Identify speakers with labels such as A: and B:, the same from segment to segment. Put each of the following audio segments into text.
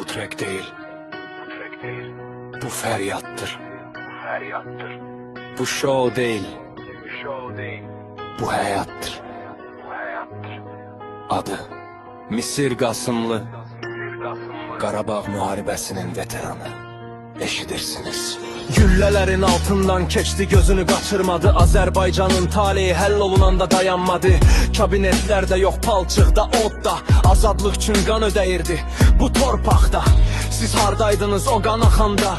A: Bu trek değil. Bu feryattır. Bu show değil. Bu hayattır. Adı Misir Qasımlı, Qarabağ müharibəsinin veteranı. Eşidirsiniz. Güllələrin altından keçdi, gözünü qaçırmadı. Azərbaycanın taleyi həll olunanda dayanmadı. Kabinetlərdə yox, palçıqda, odda azadlıq üçün qan ödəyirdi bu torpaqda. Siz hardaydınız o qan axanda?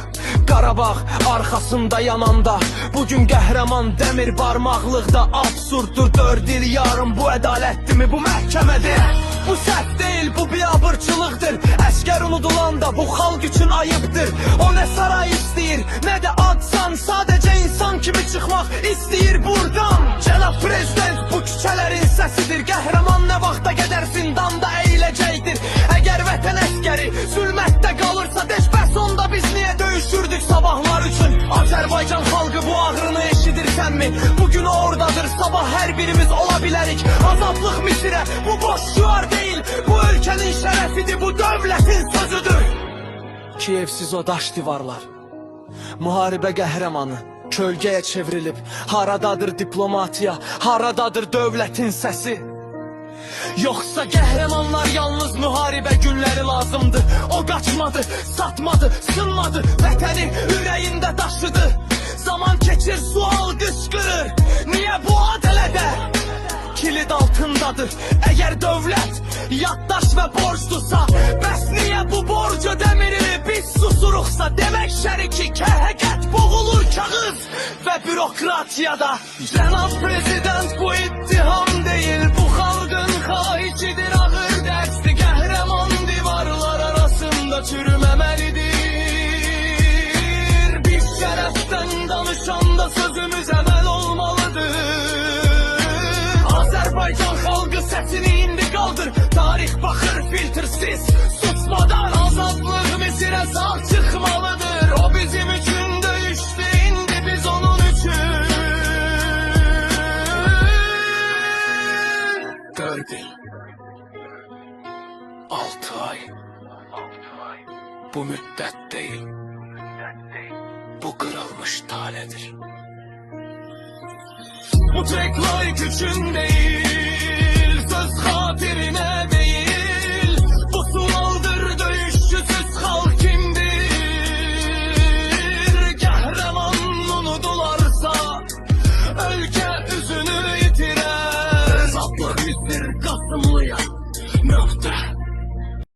A: Qarabağ arxasında yananda. Bugün qəhrəman dəmir barmaqlıqda. Absurddur 4 il yarım, bu ədalətdirmi, bu məhkəmədir? Bu səhv deyil, bu biabırçılıqdır. Əskər unudulanda bu xalq üçün ayıbdır. O nə saray istəyir, nə də adsan, sadəcə insan kimi çıxmaq istəyir buradan. Cənab Prezident bu küçələrin səsidir. Qəhrəman nə vaxta qədər zindanda əyiləcəkdir. Əgər vətən əskəri zülmətdə qalırsa, deş bəs onda biz niyə döyüşürdük sabahlar üçün? Azərbaycan xalqı bu ağrını eşidirsənmi? Bugün oradadır, sabah hər birimiz ola bilərik. Azadlıq Misirə bu boş şüar değil, bu ölkənin şərəfidir, bu dövlətin sözüdür. Kiyevsiz o daş divarlar, müharibə qəhrəmanı kölgəyə çevrilib. Haradadır diplomatiya, haradadır dövlətin səsi? Yoxsa qəhrəmanlar yalnız müharibə günləri lazımdı? O qaçmadı, satmadı, sınmadı, vətəni ürəyində daşıdı. Zaman keçir, sual qışqırır, niyə bu adələdə? Kilit altındadır. Əgər dövlət yaddaş və borcdursa, bəs niyə bu borcu ödəmirik biz susuruqsa? Demək şəriki kəhəqət boğulur kağız və bürokratiyada. Cənab Prezident bu ittiham deyil, bu xalqın xahişidir, ağır dərsdir. Qəhrəman divarlar arasında çürüməməlidir. Biz şərəfdən danışanda sözümüz əməl olmalıdır. Azərbaycan xalqı səsini indi qaldır. Tarix baxır filtrsiz, susmadan. Azadlıq Misirə sağ çıxmalıdır. O bizim üçün döyüşdü, indi biz onun üçün. 4 il, 6 ay, bu müddət deyil, bu qırılmış taledir. Bu trek layık üçün değil, söz hatirine